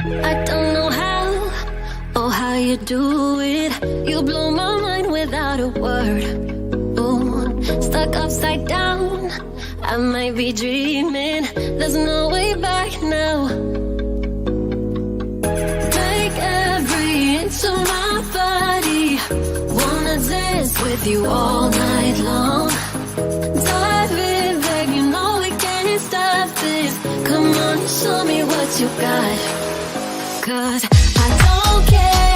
I don't know how or how you do it. You blow my mind without a word. Ooh, stuck upside down. I might be dreaming. There's no way back now. Take every inch of my body. Wanna dance with you all night long. Dive in there, you know we can't stop this. Come on, show me what you got. 'Cause I don't care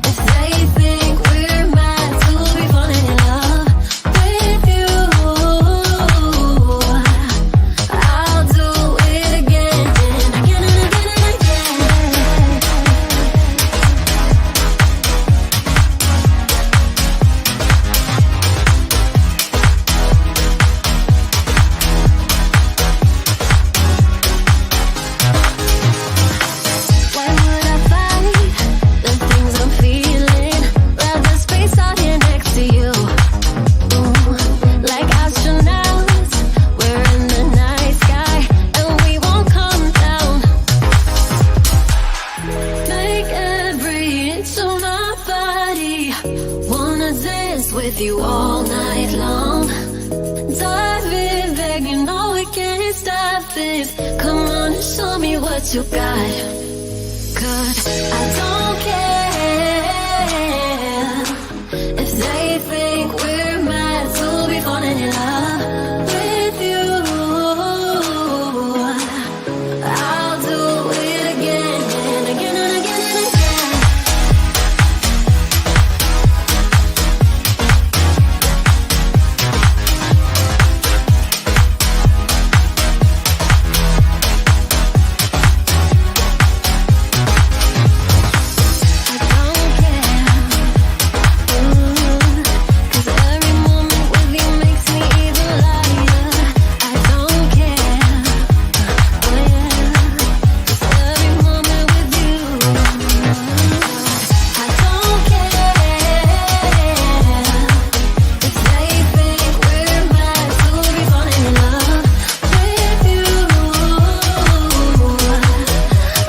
if they think we're mad to be falling in love with you. I'll do it again and again and again and again. Why would I fight the things I'm feeling? Rather space out here next to you. Ooh, like astronauts, we're in the night sky and we won't come down. Make every inch of my body. Wanna dance with you all night long. Dive in there, you know we can't stop this. Come on and show me what you got. 'Cause I don't care if they think we're mad to be falling in love with you. I'll do it again and again and again and again. I don't care. Cause every moment with you makes me even lighter. I don't care. Oh yeah. Cause every moment with you. I don't care if they think we're mad to be falling in love with you.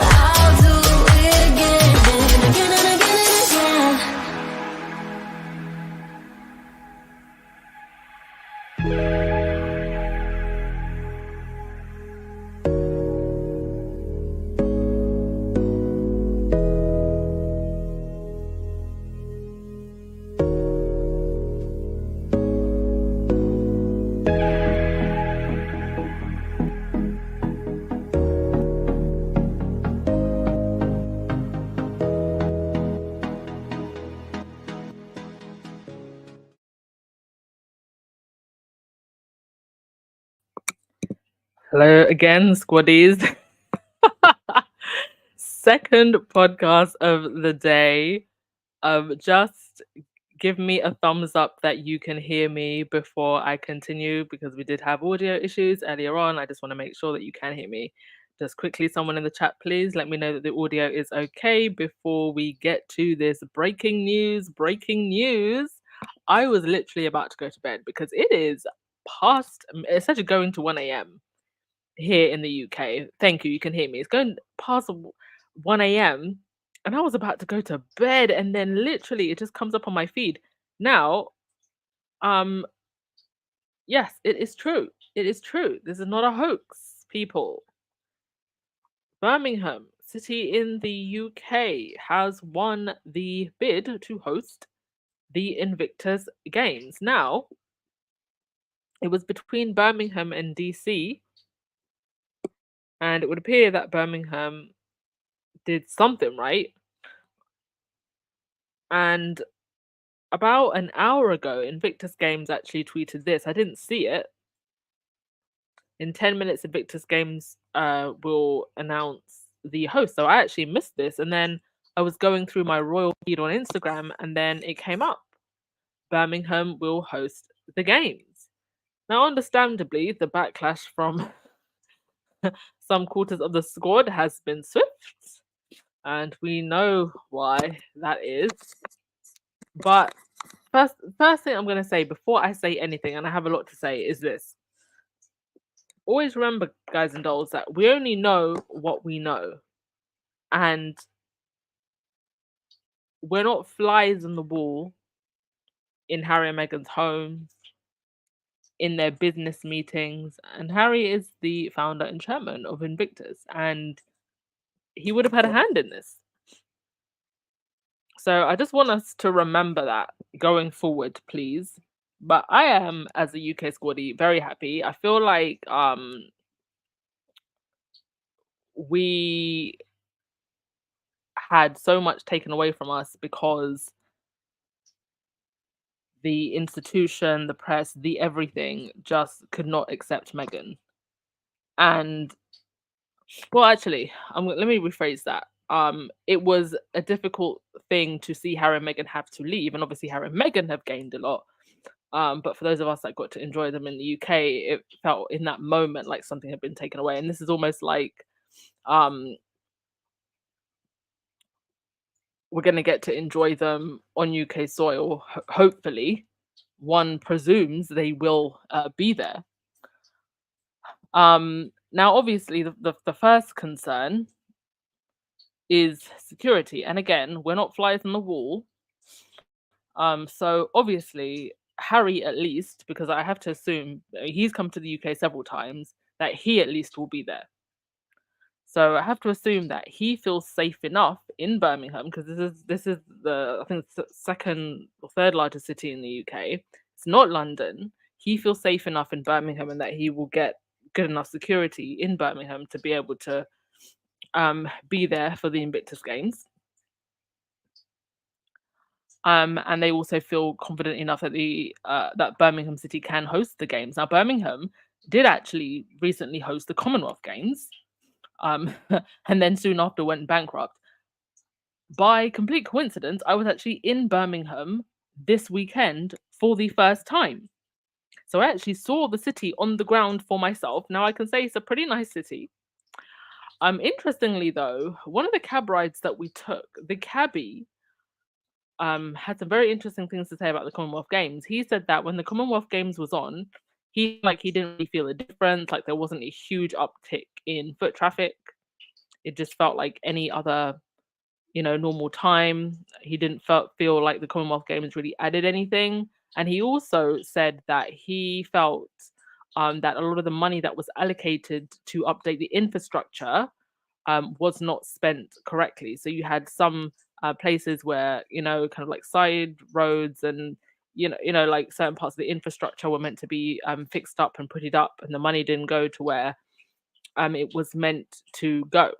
I'll do it again and again and again and again. Hello again, squaddies. Second podcast of the day. Just give me a thumbs up that you can hear me before I continue because we did have audio issues earlier on. I just want to make sure that you can hear me. Just quickly, someone in the chat, please let me know that the audio is okay before we get to this breaking news. Breaking news. I was literally about to go to bed because it is past, it's actually going to 1 a.m. here in the UK. Thank you. You can hear me. It's going past 1 a.m. and I was about to go to bed, and then literally it just comes up on my feed. Now, um, yes, it is true. It is true. This is not a hoax, people. Birmingham City in the UK has won the bid to host the Invictus Games. Now, it was between Birmingham and DC, and it would appear that Birmingham did something right. And about an hour ago, Invictus Games actually tweeted this. I didn't see it. In 10 minutes, Invictus Games will announce the host. So I actually missed this. And then I was going through my royal feed on Instagram, and then it came up. Birmingham will host the games. Now, understandably, the backlash from some quarters of the squad has been swift, and we know why that is. But first thing I'm going to say before I say anything, and I have a lot to say, is this. always remember, guys and dolls, that we only know what we know, and we're not flies on the wall in Harry and Meghan's homes, in their business meetings. And Harry is the founder and chairman of Invictus, and he would have had a hand in this. So I just want us to remember that going forward, please. But I am, as a UK squaddy, very happy. I feel like we had so much taken away from us because the institution, the press, the everything just could not accept Meghan. And well, actually, let me rephrase that. It was a difficult thing to see Harry and Meghan have to leave, and obviously Harry and Meghan have gained a lot. But for those of us that got to enjoy them in the UK, it felt in that moment like something had been taken away. And this is almost like um, we're going to get to enjoy them on UK soil. Hopefully, one presumes they will be there. Now, obviously, the first concern is security. And again, we're not flies on the wall. So obviously, Harry, at least, because I have to assume he's come to the UK several times, that he at least will be there. So I have to assume that he feels safe enough in Birmingham, because this is the, I think it's the second or third largest city in the UK. It's not London. He feels safe enough in Birmingham, and that he will get good enough security in Birmingham to be able to be there for the Invictus Games. And they also feel confident enough that that Birmingham City can host the games. Now, Birmingham did actually recently host the Commonwealth Games, and then soon after went bankrupt. By complete coincidence, I was actually in Birmingham this weekend for the first time. So I actually saw the city on the ground for myself. Now I can say it's a pretty nice city. Interestingly though, one of the cab rides that we took, the cabbie had some very interesting things to say about the Commonwealth Games. He said that when the Commonwealth Games was on, he didn't really feel a difference. Like there wasn't a huge uptick in foot traffic. It just felt like any other, normal time. He didn't feel like the Commonwealth Games really added anything. And he also said that he felt that a lot of the money that was allocated to update the infrastructure was not spent correctly. So you had some places where, kind of like side roads and like certain parts of the infrastructure were meant to be fixed up and putted up, and the money didn't go to where it was meant to go.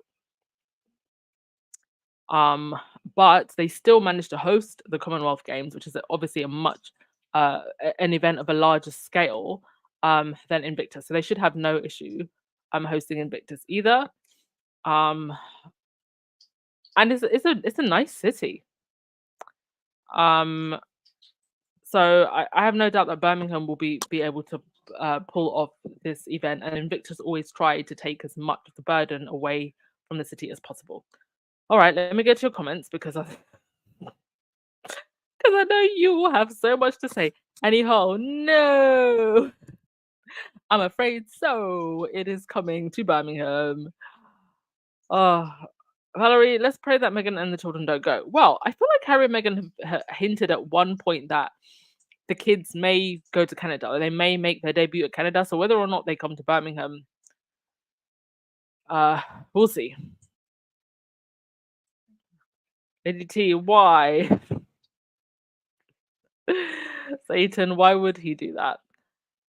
But they still managed to host the Commonwealth Games, which is obviously a much an event of a larger scale than Invictus. So they should have no issue hosting Invictus either. And it's a nice city. So I have no doubt that Birmingham will be able to pull off this event, and Invictus always try to take as much of the burden away from the city as possible. All right, let me get to your comments because I know you will have so much to say. Anyhow, no, I'm afraid so. It is coming to Birmingham. Oh, Valerie, let's pray that Meghan and the children don't go. Well, I feel like Harry and Meghan have hinted at one point that the kids may go to Canada, or they may make their debut at Canada. So whether or not they come to Birmingham, we'll see. Lady T, why? Satan, why would he do that?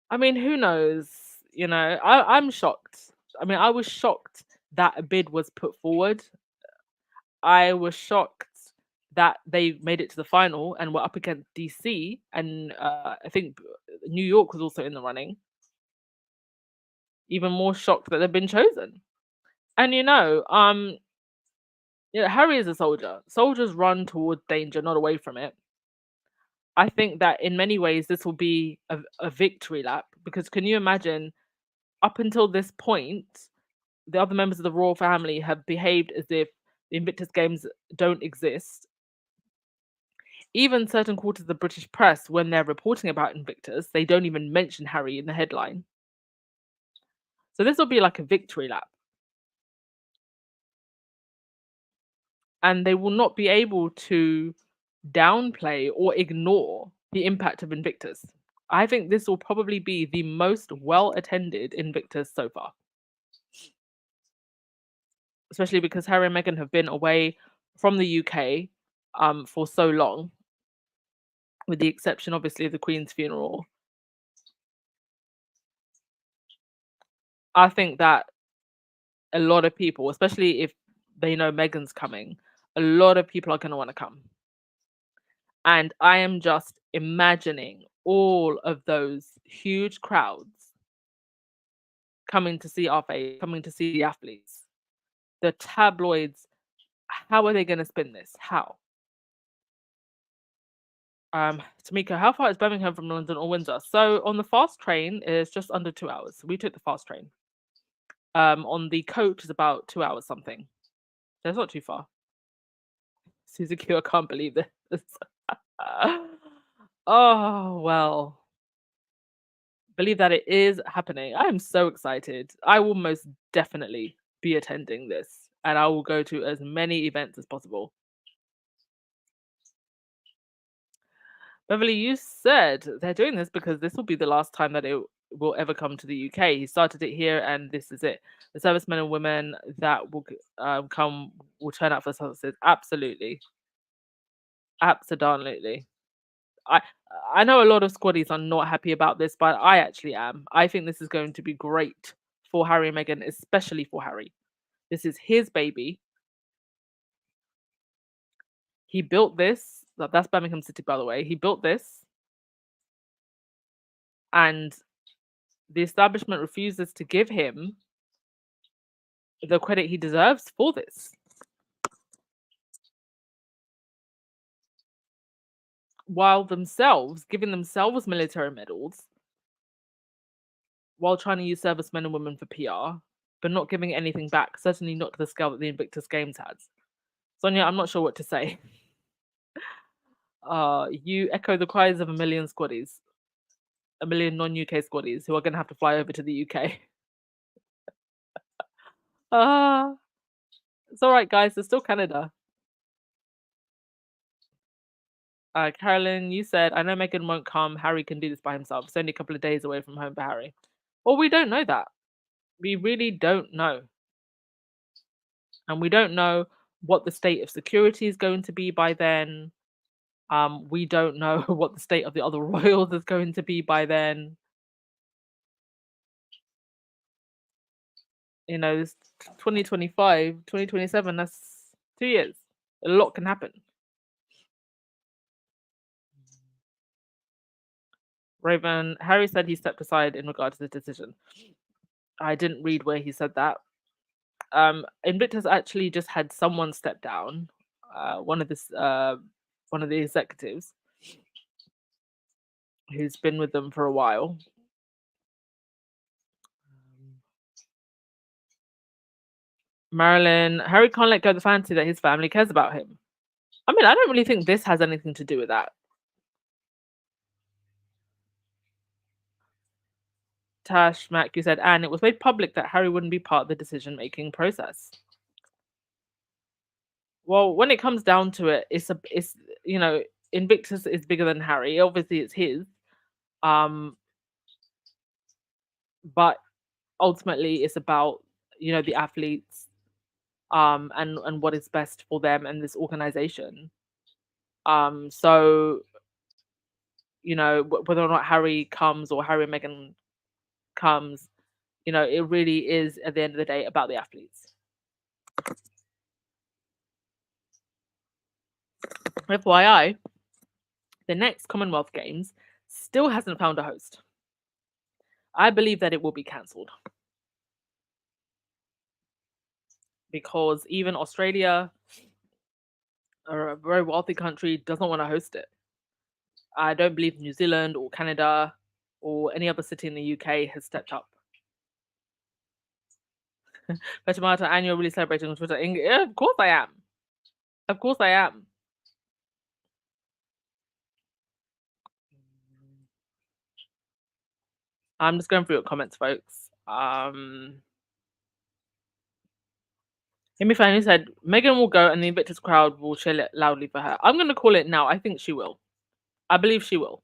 I mean, who knows? I'm shocked. I mean, I was shocked that a bid was put forward. I was shocked that they made it to the final and were up against DC, and I think New York was also in the running. Even more shocked that they've been chosen. And Harry is a soldier. Soldiers run towards danger, not away from it. I think that in many ways this will be a victory lap, because can you imagine, up until this point, the other members of the royal family have behaved as if the Invictus Games don't exist. Even certain quarters of the British press, when they're reporting about Invictus, they don't even mention Harry in the headline. So this will be like a victory lap, and they will not be able to downplay or ignore the impact of Invictus. I think this will probably be the most well attended Invictus so far, especially because Harry and Meghan have been away from the UK for so long, with the exception, obviously, of the Queen's funeral. I think that a lot of people, especially if they know Meghan's coming, a lot of people are going to want to come. And I am just imagining all of those huge crowds coming to see our face, coming to see the athletes. The tabloids, how are they going to spin this? How? Tamika, how far is Birmingham from London or Windsor? So on the fast train is just under 2 hours. We took the fast train. On the coach is about 2 hours something. So it's not too far. Susie Q, I can't believe this. Oh well. Believe that it is happening. I am so excited. I will most definitely be attending this, and I will go to as many events as possible. Beverly, you said they're doing this because this will be the last time that it will ever come to the UK. He started it here, and this is it. The servicemen and women that will come will turn out for services. Absolutely, absolutely. I I know a lot of squaddies are not happy about this, but I actually am. I think this is going to be great for Harry and Meghan, especially for Harry. This is his baby. He built this. That's Birmingham City, by the way. He built this, and the establishment refuses to give him the credit he deserves for this, while themselves giving themselves military medals, while trying to use servicemen and women for PR, but not giving anything back. Certainly not to the scale that the Invictus Games had. Sonia, I'm not sure what to say. You echo the cries of a million squaddies, a million non-UK squaddies who are going to have to fly over to the UK. It's all right, guys. It's still Canada. Carolyn, you said, I know Meghan won't come. Harry can do this by himself. It's only a couple of days away from home for Harry. Well, we don't know that. We really don't know. And we don't know what the state of security is going to be by then. We don't know what the state of the other royals is going to be by then. This 2025, 2027, that's 2 years. A lot can happen. Raven, Harry said he stepped aside in regard to the decision. I didn't read where he said that. Invictus actually just had someone step down, one of the executives who's been with them for a while. Marilyn, Harry can't let go of the fantasy that his family cares about him. I mean, I don't really think this has anything to do with that. Tash, Mac, you said, and it was made public that Harry wouldn't be part of the decision-making process. Well, when it comes down to it, it's Invictus is bigger than Harry. Obviously, it's his. But ultimately, it's about the athletes, and what is best for them and this organization. So whether or not Harry comes or Harry and Meghan comes, it really is at the end of the day about the athletes. FYI, the next Commonwealth Games still hasn't found a host. I believe that it will be cancelled because even Australia, a very wealthy country, doesn't want to host it. I don't believe New Zealand or Canada or any other city in the UK has stepped up. Vegemata, and you're really celebrating on Twitter. Yeah, of course I am. Of course I am. I'm just going through your comments, folks. Um, Amy Fanny said Megan will go and the Invictus crowd will cheer it loudly for her. I'm going to call it now. I think she will. I believe she will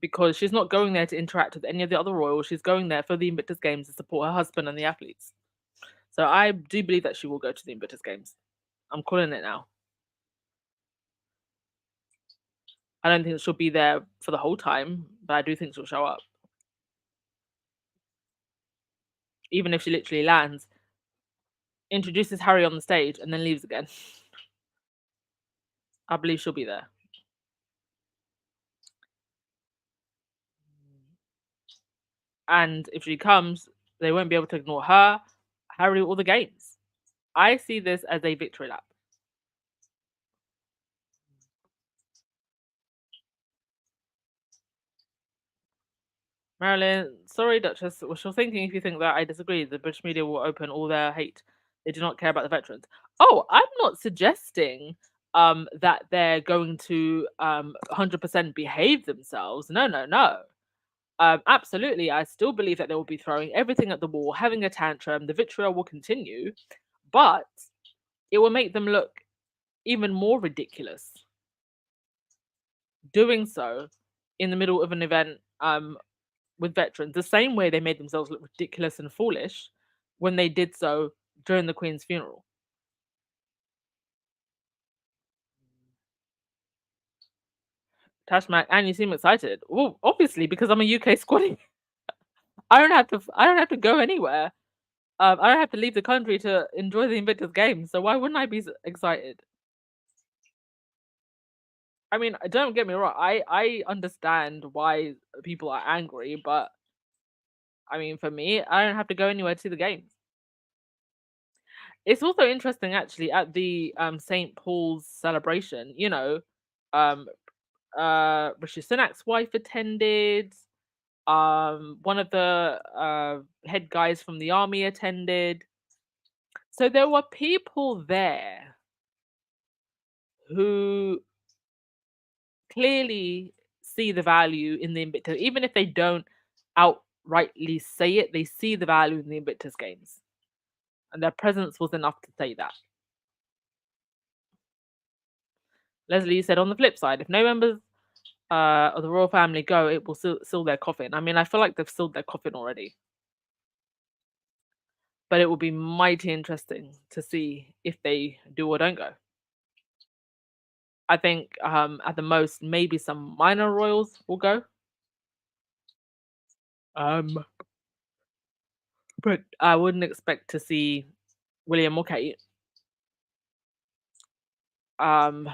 because she's not going there to interact with any of the other royals. She's going there for the Invictus Games to support her husband and the athletes. So I do believe that she will go to the Invictus Games. I'm calling it now. I don't think she'll be there for the whole time, but I do think she'll show up. Even if she literally lands, introduces Harry on the stage, and then leaves again. I believe she'll be there. And if she comes, they won't be able to ignore her, Harry, or the games. I see this as a victory lap. Marilyn, sorry, Duchess, wishful thinking if you think that I disagree. The British media will open all their hate. They do not care about the veterans. Oh, I'm not suggesting that they're going to 100% behave themselves. No, no, no. Absolutely, I still believe that they will be throwing everything at the wall, having a tantrum. The vitriol will continue, but it will make them look even more ridiculous doing so in the middle of an event with veterans, the same way they made themselves look ridiculous and foolish when they did so during the Queen's funeral. Tashmak, and you seem excited. Well, obviously, because I'm a UK squaddy. I don't have to. I don't have to go anywhere. I don't have to leave the country to enjoy the Invictus Games. So why wouldn't I be excited? I mean, don't get me wrong. I understand why people are angry, but I mean, for me, I don't have to go anywhere to see the games. It's also interesting, actually, at the St. Paul's celebration. Um, Rishi Sunak's wife attended. One of the head guys from the army attended. So there were people there who clearly see the value in the Invictus, even if they don't outrightly say it, they see the value in the Invictus Games. And their presence was enough to say that. Leslie said on the flip side, if no members of the royal family go, it will seal their coffin. I mean, I feel like they've sealed their coffin already. But it will be mighty interesting to see if they do or don't go. I think at the most, maybe some minor royals will go. But I wouldn't expect to see William or Kate. Who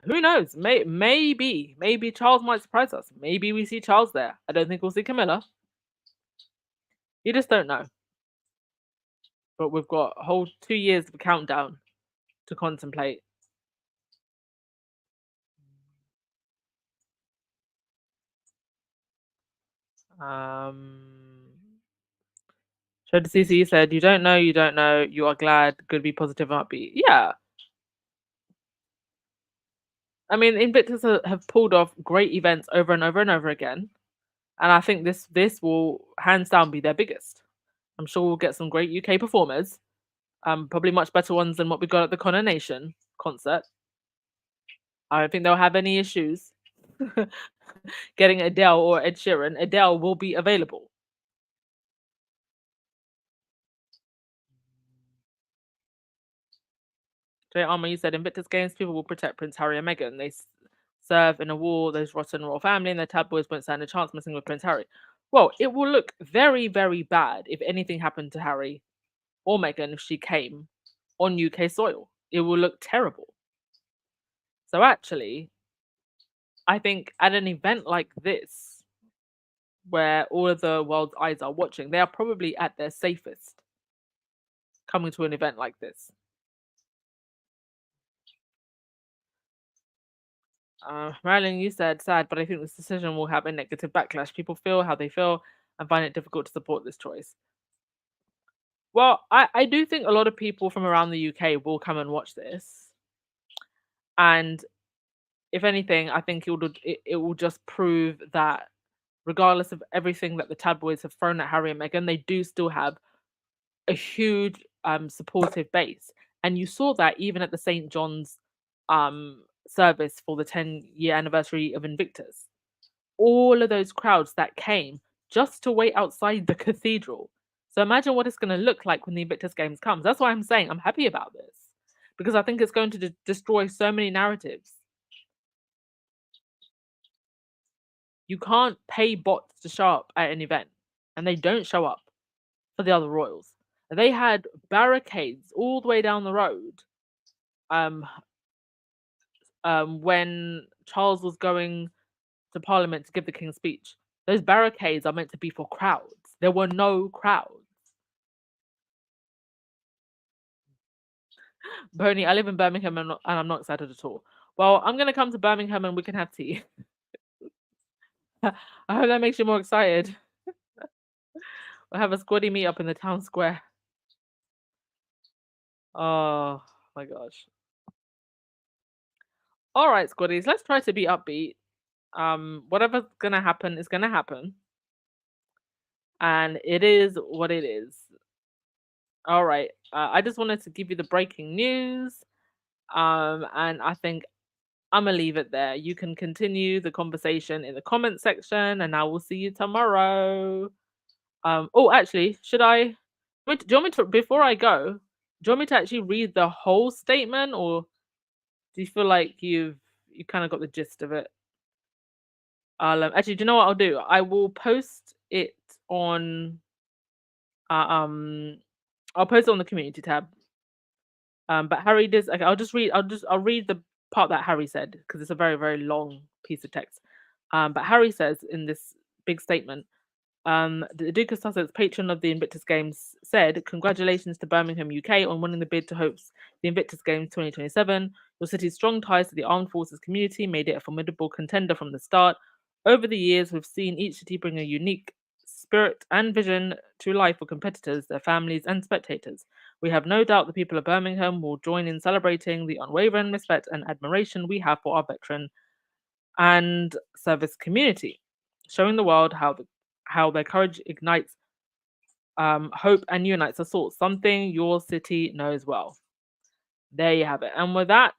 knows? Maybe Charles might surprise us. Maybe we see Charles there. I don't think we'll see Camilla. You just don't know. But we've got a whole 2 years of countdown to contemplate. Show to CC said, you don't know, you are glad, good, be positive and upbeat. Yeah. I mean, Invictus have pulled off great events over and over and over again. And I think this will hands down be their biggest. I'm sure we'll get some great UK performers. Probably much better ones than what we got at the Coronation concert. I don't think they'll have any issues getting Adele or Ed Sheeran. Adele will be available. Jay Armour, you said Invictus Games, people will protect Prince Harry and Meghan. They serve in a war, those rotten royal family, and the tabloids won't stand a chance messing with Prince Harry. Well, it will look very, very bad if anything happened to Harry or Meghan if she came on UK soil. It will look terrible. So actually, I think at an event like this, where all of the world's eyes are watching, they are probably at their safest coming to an event like this. Marilyn, you said sad, but I think this decision will have a negative backlash. People feel how they feel and find it difficult to support this choice. Well, I do think a lot of people from around the UK will come and watch this. And if anything, I think it will just prove that regardless of everything that the tabloids have thrown at Harry and Meghan, they do still have a huge supportive base. And you saw that even at the St. John's service for the 10-year anniversary of Invictus. All of those crowds that came just to wait outside the cathedral. So imagine what it's going to look like when the Invictus Games comes. That's why I'm saying I'm happy about this, because I think it's going to destroy so many narratives. You can't pay bots to show up at an event, and they don't show up for the other royals. They had barricades all the way down the road um, when Charles was going to Parliament to give the King's speech. Those barricades are meant to be for crowds. There were no crowds. Boney, I live in Birmingham and I'm not excited at all. Well, I'm going to come to Birmingham and we can have tea. I hope that makes you more excited. We'll have a squaddy meet up in the town square. Oh my gosh. All right, squaddies, let's try to be upbeat. Whatever's going to happen is going to happen. And it is what it is. All right. I just wanted to give you the breaking news. And I think I'm gonna leave it there. You can continue the conversation in the comment section, and I will see you tomorrow. Oh, actually, should I? Do you want me to before I go? Do you want me to actually read the whole statement, or do you feel like you kind of got the gist of it? Actually, do you know what I'll do? I will post it on. I'll post it on the community tab. But Harry does. Okay, I'll read the part that Harry said because it's a very very long piece of text. But Harry says in this big statement, the Duke of Sussex, patron of the Invictus Games, said, "Congratulations to Birmingham, UK, on winning the bid to host the Invictus Games 2027. Your city's strong ties to the armed forces community made it a formidable contender from the start. Over the years, we've seen each city bring a unique spirit and vision to life for competitors, their families, and spectators. We have no doubt the people of Birmingham will join in celebrating the unwavering respect and admiration we have for our veteran and service community, showing the world how their courage ignites hope and unites us all, something your city knows well." There you have it. And with that,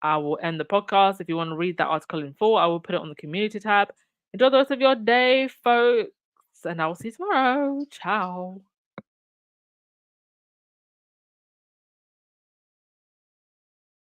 I will end the podcast. If you want to read that article in full, I will put it on the community tab. Enjoy the rest of your day, folks, and I will see you tomorrow. Ciao.